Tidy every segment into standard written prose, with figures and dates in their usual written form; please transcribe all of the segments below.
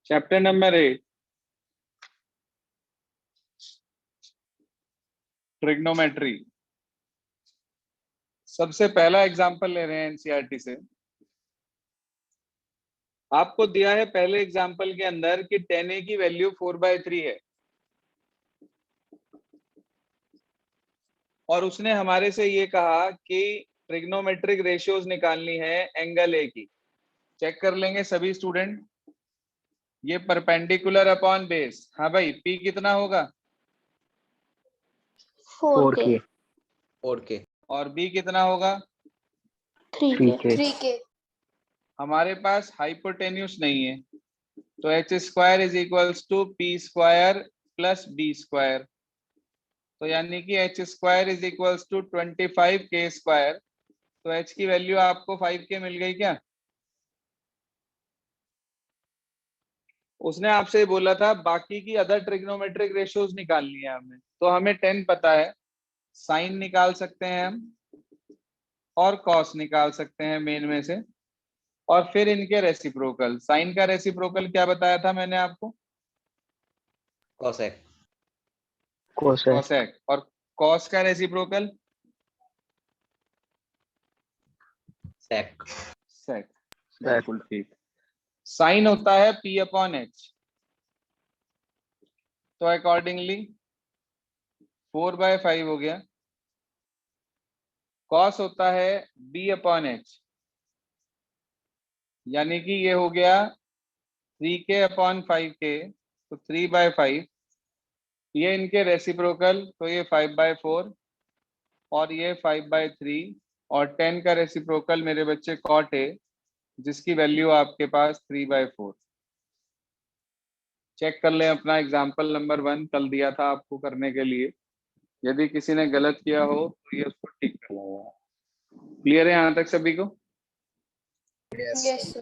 Chapter number 8 trigonometry. सबसे पहला example ले रहे हैं एनसीईआरटी से। आपको दिया है पहले एग्जांपल के अंदर कि 10a की वैल्यू 4/3 है और उसने हमारे से ये कहा कि ट्रिग्नोमेट्रिक रेशियोज निकालनी है एंगल ए की। चेक कर लेंगे सभी स्टूडेंट। ये परपेंडिकुलर अपॉन बेस, हाँ भाई, पी कितना होगा 4K 4K और बी कितना होगा 3K हमारे पास हाइपोटेन्यूस नहीं है तो H square is equals to P square plus B square. तो यानी कि H square is equals to 25K square. तो एच की वैल्यू आपको 5K मिल गई क्या? उसने आपसे बोला था बाकी की अदर ट्रिग्नोमेट्रिक रेशियोज निकालनी है हमें, तो हमें 10 पता है, साइन निकाल सकते हैं हम और कॉस निकाल सकते हैं मेन में से, और फिर इनके रेसिप्रोकल। साइन का रेसिप्रोकल क्या बताया था मैंने आपको? Cosec cosec. और कॉस का रेसिप्रोकल सेक। सेक। बिल्कुल ठीक। साइन होता है P अपॉन एच, तो अकॉर्डिंगली 4/5 हो गया। कॉस होता है B अपॉन एच, यानी कि ये हो गया 3K अपॉन 5K, तो 3/5। ये इनके रेसिप्रोकल, तो ये 5/4 और ये 5/3, और 10 का रेसिप्रोकल मेरे बच्चे कॉट है, जिसकी वैल्यू आपके पास 3/4। चेक कर लें अपना एग्जाम्पल नंबर 1 कल दिया था आपको करने के लिए। यदि किसी ने गलत किया हो तो ये उसको ठीक कर लेगा। क्लियर है यहाँ तक सभी को? Yes sir.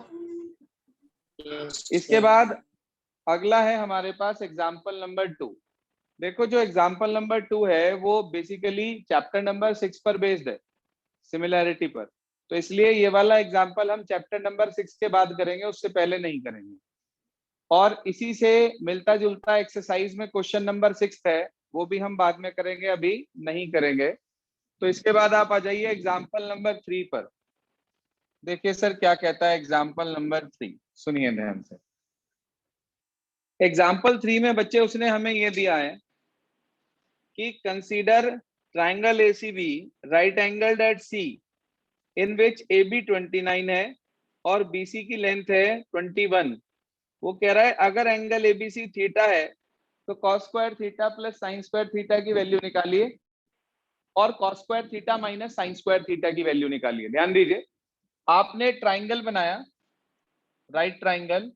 इसके बाद अगला है हमारे पास एग्जाम्पल नंबर 2। देखो जो एग्जाम्पल नंबर 2 है वो बेसिकली चैप्टर नंबर 6 पर बेस्ड है, सिमिलैरिटी पर। तो इसलिए ये वाला एग्जाम्पल हम चैप्टर नंबर 6 के बाद करेंगे, उससे पहले नहीं करेंगे। और इसी से मिलता जुलता एक्सरसाइज में क्वेश्चन नंबर 6 है, वो भी हम बाद में करेंगे, अभी नहीं करेंगे। तो इसके बाद आप आ जाइए एग्जाम्पल नंबर 3 पर। देखिए सर क्या कहता है एग्जाम्पल नंबर 3, सुनिए ध्यान से। एग्जाम्पल 3 में बच्चे उसने हमें ये दिया है कि consider triangle ACB right angled at C in which AB 29 है और BC की लेंथ है 21। वो कह रहा है अगर एंगल ABC थीटा है तो cos square theta plus sine square theta की वैल्यू निकालिए और cos square theta minus sine square theta की वैल्यू निकालिए। ध्यान दीजिए, आपने ट्राइंगल बनाया, राइट ट्राइंगल,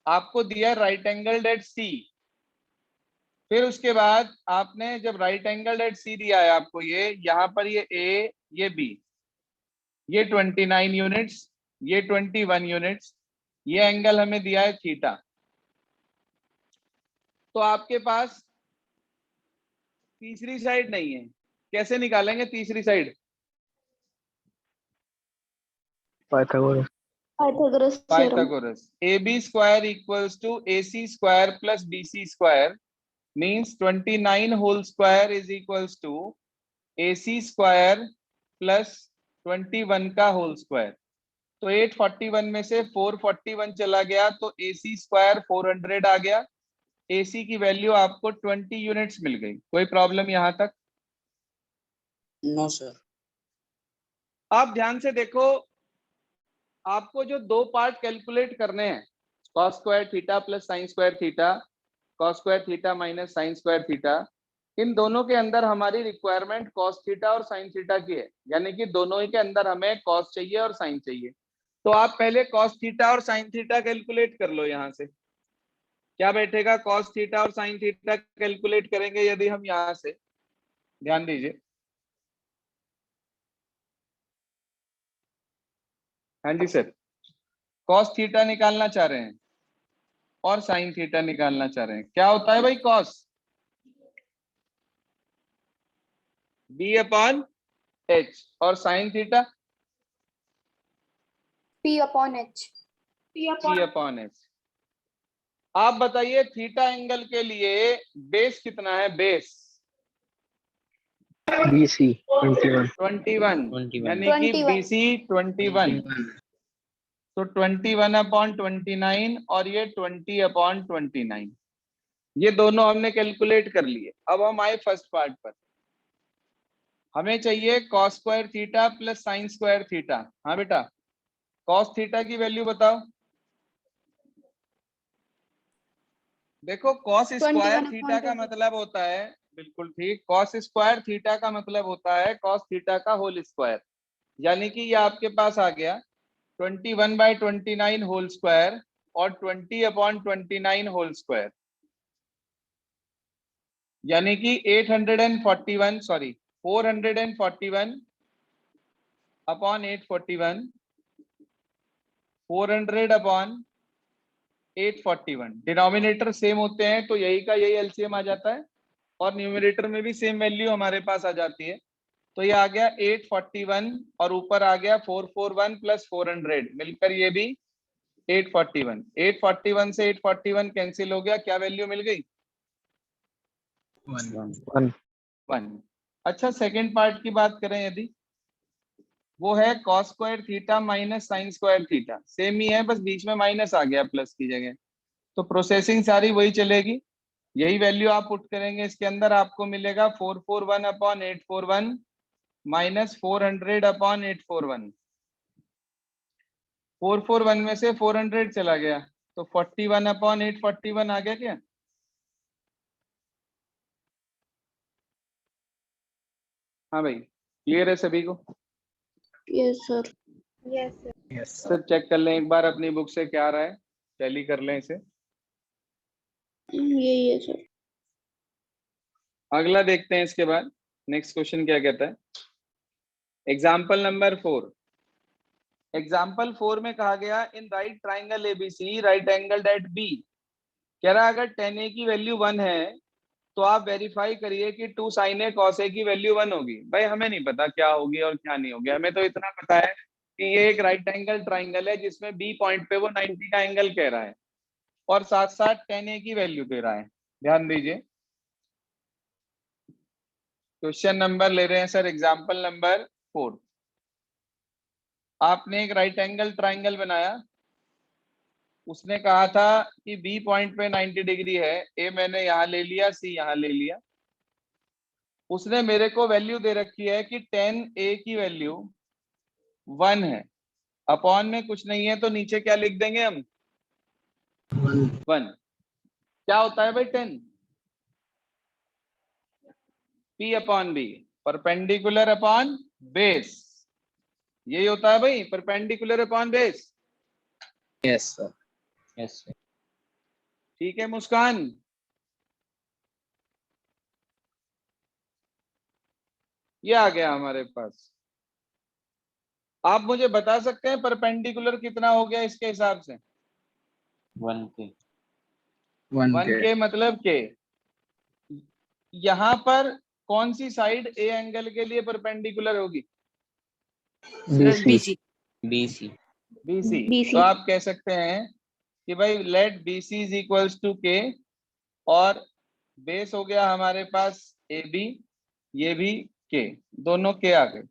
आपको दिया राइट एंगल एट सी। फिर उसके बाद आपने जब राइट एंगल एट सी दिया है आपको, ये यहाँ पर ये ए ये बी, ये 29 यूनिट्स, ये 21 यूनिट्स, ये एंगल हमें दिया है थीटा। तो आपके पास तीसरी साइड नहीं है, कैसे निकालेंगे तीसरी side? Pythagoras. AB square equals to AC square plus BC square means 29 whole square is equals to AC square plus 21 का होल स्क्वायर। तो 841 में से 441 चला गया तो AC स्क्वायर 400 आ गया। AC की वैल्यू आपको 20 यूनिट्स मिल गई। कोई प्रॉब्लम यहां तक? No sir. आप ध्यान से देखो, आपको जो दो पार्ट कैलकुलेट करने हैं, cos square theta plus sine square theta, cos square theta minus sine square theta, इन दोनों के अंदर हमारी रिक्वायरमेंट कॉस थीटा और साइन थीटा की है, यानी कि दोनों ही के अंदर हमें कॉस चाहिए और साइन चाहिए। तो आप पहले कॉस थीटा और साइन थीटा कैलकुलेट कर लो। यहां से क्या बैठेगा? कॉस थीटा और साइन थीटा कैलकुलेट करेंगे यदि हम यहां से, ध्यान दीजिए, हाँ जी सर, कॉस थीटा निकालना चाह रहे हैं और साइन थीटा निकालना चाह रहे हैं। क्या होता है भाई कॉस? B अपॉन H, और sine theta P upon H. G upon H। आप बताइए थीटा एंगल के लिए बेस कितना है? Base BC 21. 21, 21. यानी कि 21. BC 21, तो 21/29 और ये 20/29, ये दोनों हमने कैलकुलेट कर लिए। अब हम आए फर्स्ट पार्ट पर। हमें चाहिए cos square theta plus sine square theta. हाँ बेटा, cos थीटा की वैल्यू बताओ। देखो cos स्क्वायर थीटा का 21/20. मतलब होता है, बिल्कुल ठीक, cos स्क्वायर थीटा का मतलब होता है cos थीटा का होल स्क्वायर, यानी कि ये आपके पास आ गया 21/29 होल स्क्वायर और 20/29 होल स्क्वायर, यानी कि 841, सॉरी 441/841, 400/841। डिनोमिनेटर सेम होते हैं तो यही का यही एलसीएम आ जाता है, और न्यूमरेटर में भी सेम वैल्यू हमारे पास आ जाती है। तो ये आ गया 841 और ऊपर आ गया 441 प्लस 400, मिलकर ये भी 841। 841 से 841 कैंसिल हो गया, क्या वैल्यू मिल गई? 1. 1। अच्छा, सेकेंड पार्ट की बात करें यदि, वो है cos square theta minus sine square theta, same ही है, बस बीच में माइनस आ गया प्लस की जगह, तो प्रोसेसिंग सारी वही चलेगी, यही वैल्यू आप पुट करेंगे इसके अंदर, आपको मिलेगा 441/841 माइनस 400/841। 441 में से 400 चला गया तो 41/841 आ गया क्या? हाँ भाई, क्लियर है सभी को? Yes, sir. Yes, sir. Yes, sir. Sir check कर लें एक बार अपनी बुक से क्या आ रहा है, टैली कर लें इसे। यही है सर। अगला देखते हैं इसके बाद, नेक्स्ट क्वेश्चन क्या कहता है। Example number 4। एग्जाम्पल 4 में कहा गया in right triangle ABC right angle at B, कह रहा अगर tan a की वैल्यू 1 है तो आप वेरीफाई करिए कि 2 sin a cos a की वैल्यू 1 होगी। भाई हमें नहीं पता क्या होगी और क्या नहीं होगी, हमें तो इतना पता है कि ये एक राइट एंगल ट्राइंगल है जिसमें बी पॉइंट पे वो 90 का एंगल कह रहा है और साथ साथ tan a की वैल्यू दे रहा है। ध्यान दीजिए, क्वेश्चन नंबर ले रहे हैं सर, एग्जाम्पल नंबर 4। आपने एक राइट एंगल ट्राइंगल बनाया, उसने कहा था कि बी पॉइंट पे 90 डिग्री है, ए मैंने यहां ले लिया, सी यहां ले लिया। उसने मेरे को वैल्यू दे रखी है कि tan a की वैल्यू 1 है, अपॉन में कुछ नहीं है तो नीचे क्या लिख देंगे हम? 1। क्या होता है भाई 10? P upon B, perpendicular upon base, यही होता है भाई, perpendicular upon base. Yes, sir. Yes, sir. ठीक है मुस्कान, ये आ गया हमारे पास। आप मुझे बता सकते हैं परपेंडिकुलर कितना हो गया इसके हिसाब से? 1K. 1 के मतलब के, यहां पर कौन सी साइड ए एंगल के लिए परपेंडिकुलर होगी? BC. BC. BC। BC. तो आप कह सकते हैं कि भाई let BC is equals to K, और बेस हो गया हमारे पास AB, ये भी के, दोनों के आ गए।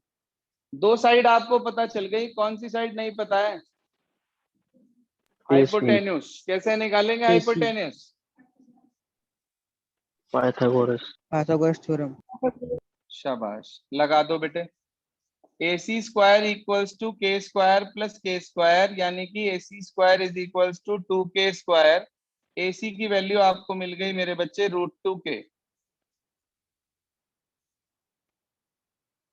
दो साइड आपको पता चल गई, कौन सी साइड नहीं पता है? हाइपोटेन्यूस। कैसे निकालेंगे हाइपोटेन्यूस? Pythagoras. Pythagoras theorem. शाबाश, लगा दो बेटे। AC square equals to K square plus K square, यानी कि AC square is equals to 2K square. AC की वैल्यू आपको मिल गई मेरे बच्चे √2K।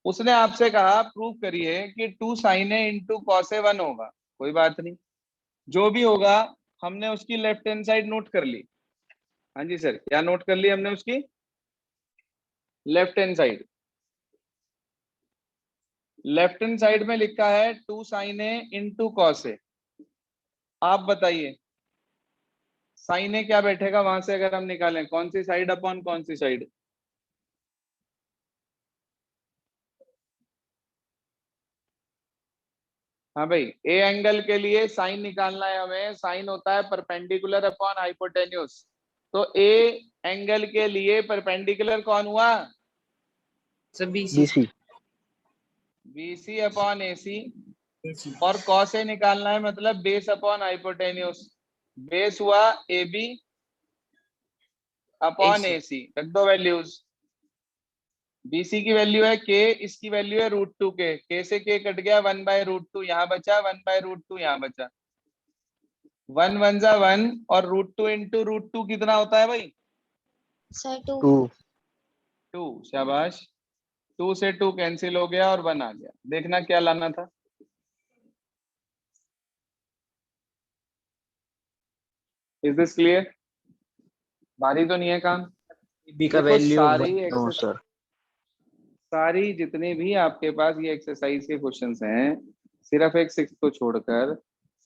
उसने आपसे कहा प्रूव करिए कि 2 sin a into cos A 1 होगा। कोई बात नहीं, जो भी होगा हमने उसकी लेफ्ट हैंड साइड नोट कर ली। हाँ जी सर, क्या नोट कर ली हमने उसकी? Left hand side. Left hand side में लिखा है 2 sin a into cos A. आप बताइए साइन ए क्या बैठेगा वहां से, अगर हम निकालें कौन सी साइड अपॉन कौन सी साइड? हाँ भाई, ए एंगल के लिए साइन निकालना है हमें। साइन होता है परपेंडिकुलर अपॉन हाइपोटेन्यूज। तो ए एंगल के लिए परपेंडिकुलर कौन हुआ? सब BC BC. BC upon AC. और कॉस ए निकालना है, मतलब बेस अपॉन हाइपोटेन्यूज। बेस हुआ A B upon AC. AC. रख दो वैल्यूज। बीसी की वैल्यू है के, इसकी वैल्यू है √2 के से के कट गया, 1/√2 यहाँ बचा, 1/√2 यहाँ बचा। 1 1 जा 1 और √2 इंटू √2 कितना होता है भाई? सर 2 2. 2। शाबाश। 2 से 2 कैंसिल हो गया और 1 आ गया। देखना क्या लाना था। Is this clear? भारी तो नहीं है काम? B का देखो वैल्यू No, sir. सारी जितने भी आपके पास ये एक्सरसाइज के क्वेश्चंस हैं, सिर्फ एक 6 को छोड़कर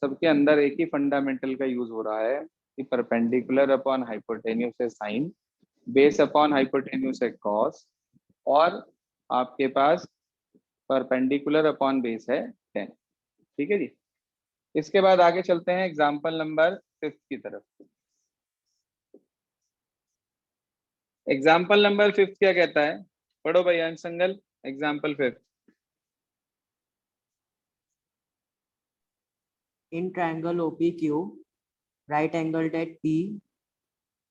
सबके अंदर एक ही फंडामेंटल का यूज हो रहा है कि परपेंडिकुलर अपॉन हाइपोटेन्यूज है साइन, बेस अपॉन हाइपोटेन्यूज है कॉस, और आपके पास परपेंडिकुलर अपॉन बेस है टेन। ठीक है जी। इसके बाद आगे चलते हैं एग्जाम्पल नंबर 5 की तरफ। एग्जाम्पल नंबर 5 क्या कहता है? पढ़ो भाई अंशंगल, example 5। In triangle OPQ, right angled at P,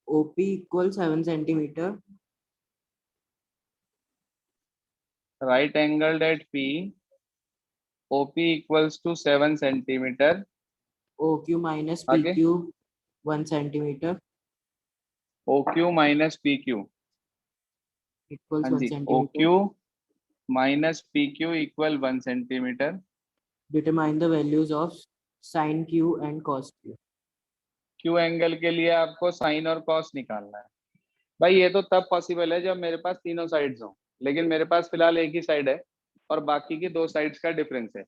OP equals 7 centimeter, right angled eight P, OP equals to 7 centimeter। OQ minus आगे PQ 1 centimeter OQ minus PQ। equals हाँ 1 जी, centimeter. OQ minus PQ equal 1 centimeter। Determine the values of sin Q and cos Q. Q angle के लिए आपको sign और cos निकालना है। भाई ये तो तब पॉसिबल है जब मेरे पास तीनों साइड्स हों, लेकिन मेरे पास फिलहाल एक ही साइड है और बाकी की दो साइड्स का डिफरेंस है।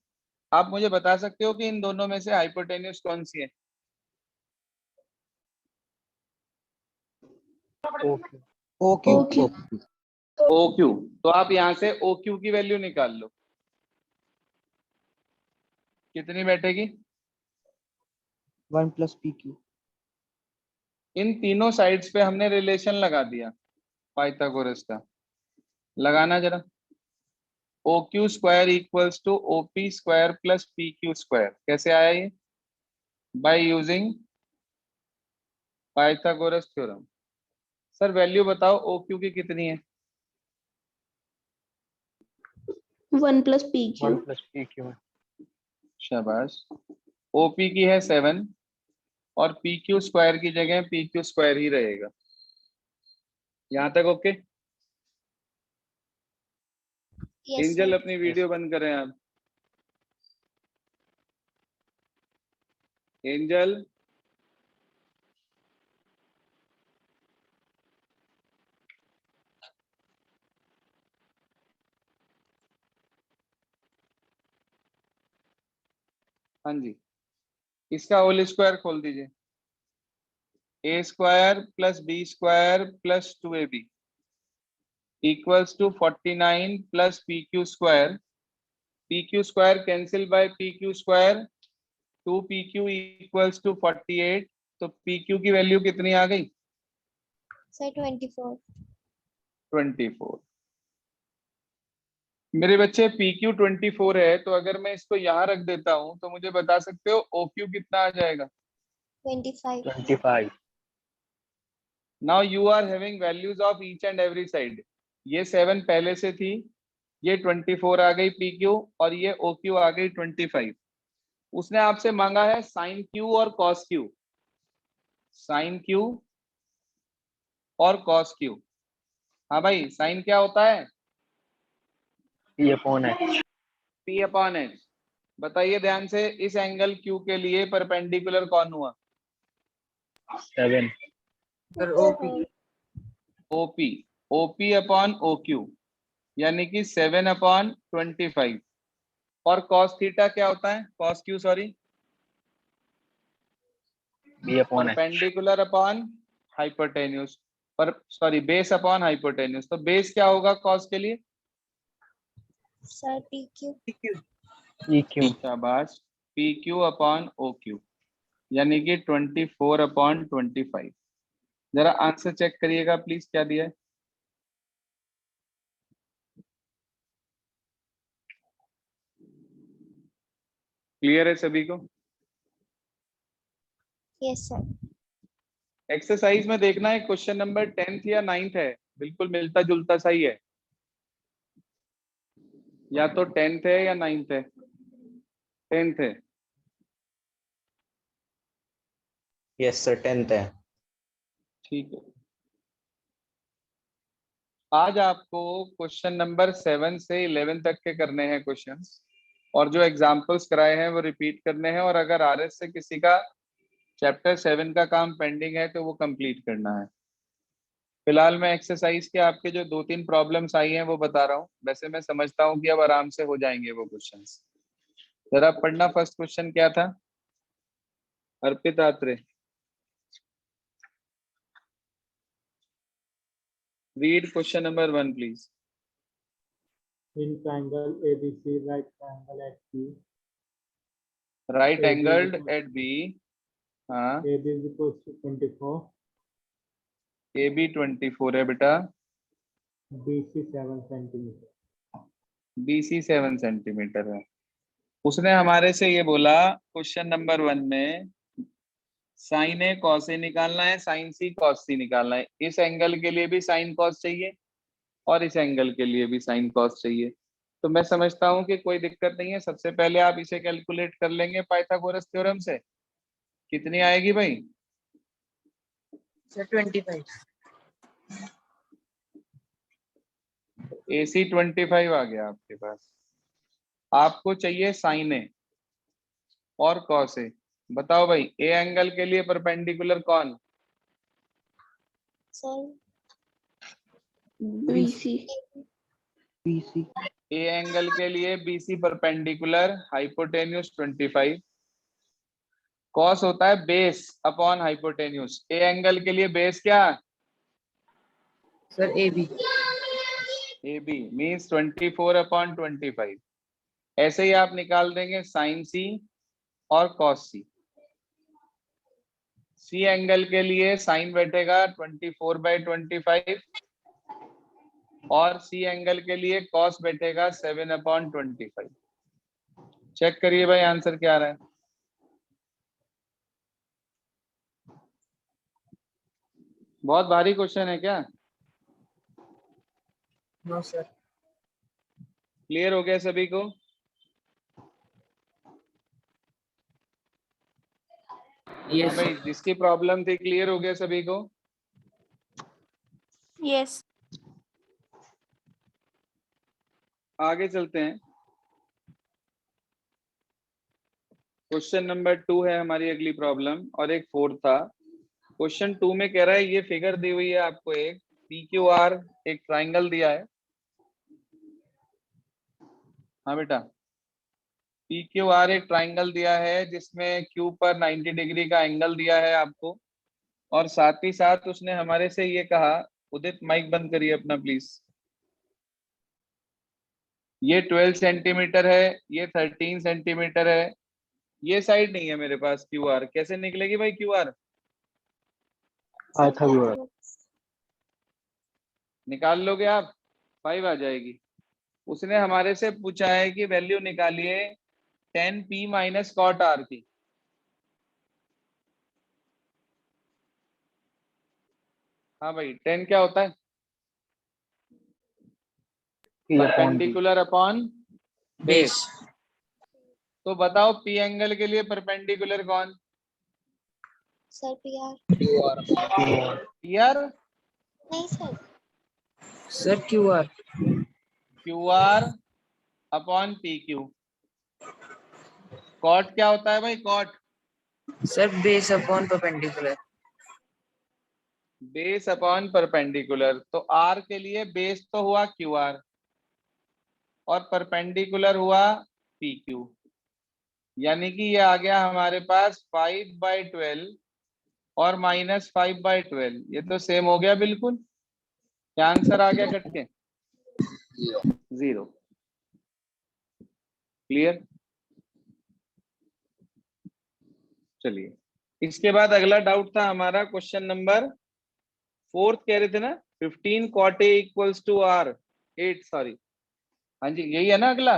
आप मुझे बता सकते हो कि इन दोनों में से हाइपोटेन्यूज कौन सी है? Okay. OQ. Okay OQ। तो आप यहाँ से OQ की वैल्यू निकाल लो, कितनी बैठेगी? 1 plus PQ. इन तीनों साइड्स पे हमने रिलेशन लगा दिया पाइथागोरस का। लगाना जरा। OQ square equals to OP square plus PQ square. कैसे आया ये? By using Pythagoras theorem. Sir value बताओ OQ की कितनी है? 1 plus PQ 1 plus PQ. शाबाश। OP की है 7 और PQ स्क्वायर की जगह PQ स्क्वायर ही रहेगा। यहां तक ओके? यस एंजल सर अपनी वीडियो बंद करें आप। एंजल हाँ जी, इसका होल स्क्वायर खोल दीजिए। A square plus B square plus 2AB equals to 49 plus PQ square. PQ square cancel by PQ square, 2PQ equals to 48। तो PQ की वैल्यू कितनी आ गई? सर 24 24। मेरे बच्चे PQ 24 है, तो अगर मैं इसको यहाँ रख देता हूँ तो मुझे बता सकते हो OQ कितना आ जाएगा? 25 25. Now you are having values of each and every side. ये 7 पहले से थी, ये 24 आ गई PQ, और ये OQ आ गई 25। उसने आपसे मांगा है साइन Q और कॉस Q। साइन Q और कॉस Q। हाँ भाई, साइन क्या होता है? P upon H. P upon H। बताइए ध्यान से, इस एंगल Q के लिए परपेंडिकुलर कौन हुआ? 7. Sir, OP. OP। OP upon OQ यानी कि 7 अपॉन 25। और cos थीटा क्या होता है? cos Q sorry, B upon H. Perpendicular upon hypotenuse, पर सॉरी बेस अपॉन हाइपोटेन्यूज। तो बेस क्या होगा cos के लिए? Sir PQ EQ. शाबाश, PQ अपॉन OQ, यानी कि 24/25। जरा आंसर चेक करिएगा प्लीज, क्या दिया है। क्लियर है सभी को? Yes, sir. एक्सरसाइज में देखना है क्वेश्चन नंबर 10th या 9th है, बिल्कुल मिलता जुलता सा ही है, या तो 10th है या 9th है। 10th है। यस सर 10th है। ठीक है, आज आपको क्वेश्चन नंबर 7 से 11 तक के करने हैं क्वेश्चंस, और जो एग्जाम्पल्स कराए हैं वो रिपीट करने हैं, और अगर RS से किसी का चैप्टर 7 का काम पेंडिंग है तो वो कंप्लीट करना है। फिलहाल मैं एक्सरसाइज के आपके जो 2-3 प्रॉब्लम्स आई हैं वो बता रहा हूँ, वैसे मैं समझता हूँ कि अब आराम से हो जाएंगे वो क्वेश्चंस। जरा पढ़ना, फर्स्ट क्वेश्चन क्या था? Arpit Atre, read question number 1 please. In triangle ABC, right triangle at B. Right AB angled equals- at B, हाँ, AB is equals to 24, AB 24 है बेटा, BC 7 centimeter. BC 7 सेंटीमीटर है। उसने हमारे से ये बोला क्वेश्चन नंबर 1 में साइन ए कॉस ए निकालना है, साइन सी कॉस सी निकालना है। इस एंगल के लिए भी साइन कॉस चाहिए और इस एंगल के लिए भी साइन कॉस चाहिए। तो मैं समझता हूं कि कोई दिक्कत नहीं है, सबसे पहले आप इसे कैलकुलेट कर लेंगे पाइथागोरस थ्योरम से। कितनी आएगी भाई? सर 25। AC 25 आ गया आपके पास। आपको चाहिए साइन ए और कॉस ए। बताओ भाई, ए एंगल के लिए परपेंडिकुलर कौन? Sir, BC. BC. A angle के लिए BC परपेंडिकुलर हाइपोटेन्यूज 25। कॉस होता है base upon hypotenuse. A angle के लिए बेस क्या? Sir AB। AB means 24/25। ऐसे ही आप निकाल देंगे साइन सी और कॉस सी। सी एंगल के लिए साइन बैठेगा 24/25 और सी एंगल के लिए कॉस बैठेगा 7/25। चेक करिए भाई आंसर क्या आ रहा है। बहुत भारी क्वेश्चन है क्या? No sir. क्लियर हो गया सभी को? हाँ यस भाई, जिसकी प्रॉब्लम थी क्लियर हो गया सभी को? yes. आगे चलते हैं। क्वेश्चन नंबर 2 है हमारी अगली प्रॉब्लम, और एक 4 था। क्वेश्चन 2 में कह रहा है, ये फिगर दी हुई है आपको, एक PQR एक ट्राइंगल दिया है। हाँ बेटा, PQR एक ट्राइंगल दिया है जिसमें Q पर 90 डिग्री का एंगल दिया है आपको, और साथ ही साथ उसने हमारे से ये कहा, उदित माइक बंद करिए अपना प्लीज। ये 12 सेंटीमीटर है, ये 13 सेंटीमीटर है। ये साइड नहीं है मेरे पास QR, कैसे निकलेगी भाई QR? पाइथागोरस। निकाल लोगे आप? 5 आ जाएगी। उसने हमारे से पूछा है कि वैल्यू निकालिए 10P माइनस कॉट R की। हाँ भाई, 10 क्या होता है? P upon D. Perpendicular upon base. Base. तो बताओ P एंगल के लिए परपेंडिकुलर कौन? Sir, PR. PR? नहीं sir. Sir QR। QR upon PQ। Cot क्या होता है भाई? Cot sir base upon perpendicular. Base upon perpendicular. तो R के लिए बेस तो हुआ QR और परपेंडिकुलर हुआ PQ, यानी कि ये आ गया हमारे पास 5/12 और -5/12। ये तो सेम हो गया बिल्कुल। क्या आंसर आ गया कट के? 0। क्लियर? चलिए, इसके बाद अगला डाउट था हमारा क्वेश्चन नंबर 4 कह रहे थे ना, 15 cot A equals to R 8, sorry, हाँ जी यही है ना अगला।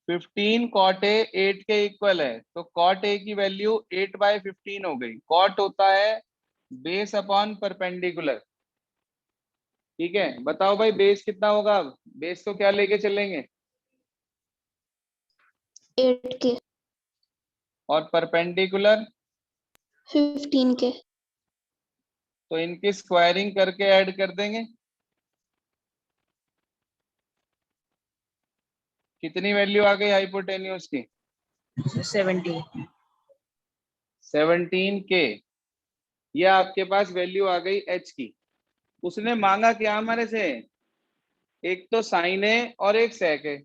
15 cot A 8 के इक्वल है, तो cot A की वैल्यू 8/15 हो गई। cot होता है बेस अपॉन परपेंडिकुलर, ठीक है। बताओ भाई बेस कितना होगा, अब बेस तो क्या लेके चलेंगे, 8 के, और परपेंडिकुलर 15 के। तो इनकी स्क्वायरिंग करके ऐड कर देंगे। कितनी वैल्यू आ गई हाइपोटेन्यूज की, 70। 17 के। ये आपके पास वैल्यू आ गई एच की। उसने मांगा क्या हमारे से, एक तो साइन है और एक सेक है,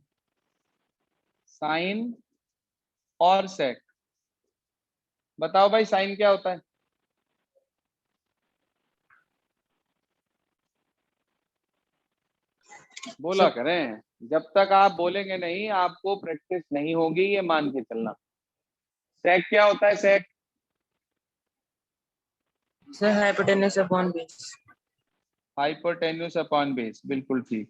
साइन और सेक। बताओ भाई साइन क्या होता है, बोला करें। जब तक आप बोलेंगे नहीं आपको प्रैक्टिस नहीं होगी, ये मान के चलना। सेक क्या होता है, sec sir hypotenuse upon base. Hypotenuse upon base, बिल्कुल ठीक।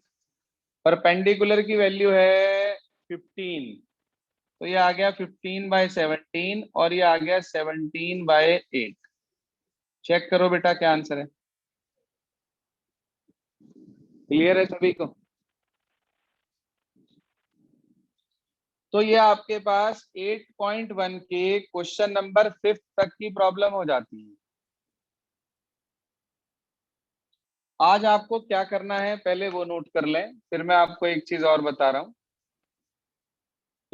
परपेंडिकुलर की वैल्यू है 15, तो ये आ गया 15/17 और ये आ गया 17/8। चेक करो बेटा क्या आंसर है। क्लियर है सभी को। तो ये आपके पास 8.1 के क्वेश्चन नंबर 5 तक की प्रॉब्लम हो जाती है। आज आपको क्या करना है पहले वो नोट कर लें, फिर मैं आपको एक चीज और बता रहा हूं।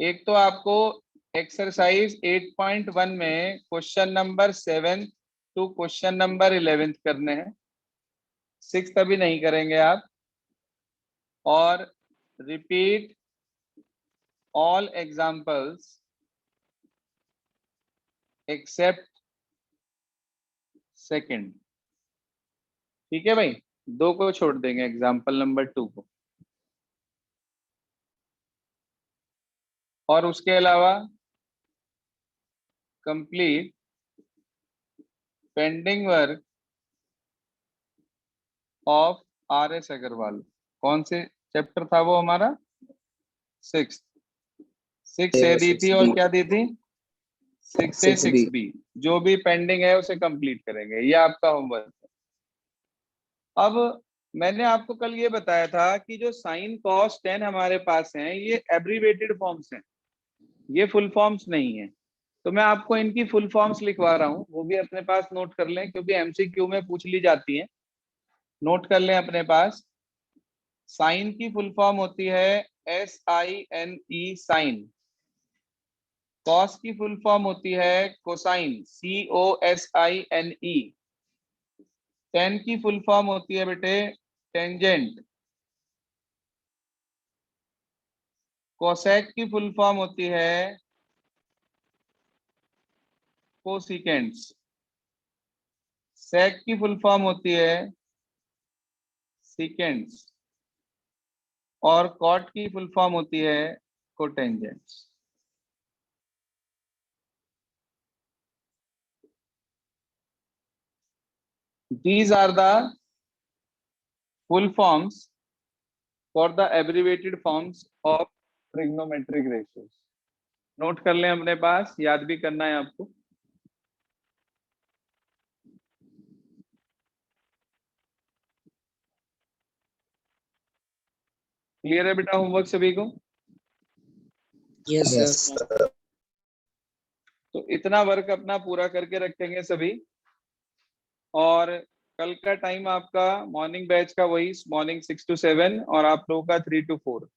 एक तो आपको एक्सरसाइज 8.1 में question number 7 to question number 11 करने हैं, 6 अभी नहीं करेंगे आप। और repeat all examples except second, ठीक है भाई। 2 को छोड़ देंगे, एग्जाम्पल नंबर 2 को। और उसके अलावा complete pending work of RS Agarwal. कौन से चैप्टर था वो हमारा, 6 6A दी थी और क्या दी थी, 6A 6B। जो भी पेंडिंग है उसे कंप्लीट करेंगे, ये आपका होमवर्क है। अब मैंने आपको कल ये बताया था कि जो साइन कॉस टेन हमारे पास हैं ये एब्रीवेटेड फॉर्म्स हैं, ये फुल फॉर्म्स नहीं है। तो मैं आपको इनकी फुल फॉर्म्स लिखवा रहा हूँ, वो भी अपने पास नोट कर लें क्योंकि MCQ में पूछ ली जाती है। नोट कर लें अपने पास। साइन की फुल फॉर्म होती है SINE साइन। कॉस की फुल फॉर्म होती है कोसाइन COSINE। टेन की फुल फॉर्म होती है बेटे टेंजेंट। कोसेक की फुल फॉर्म होती है कोसिकेंट्स। सेक की फुल फॉर्म होती है सीकेंट्स। और कॉट की फुल फॉर्म होती है कोटेंजेंट्स। These are the full forms for the abbreviated forms of trigonometric ratios. Note कर लें अपने पास, याद भी करना है आपको। क्लियर है बेटा होमवर्क सभी को। Yes sir. तो इतना वर्क अपना पूरा करके रखेंगे सभी। और कल का टाइम आपका मॉर्निंग बैच का वही मॉर्निंग 6 to 7 और आप लोगों का 3 to 4।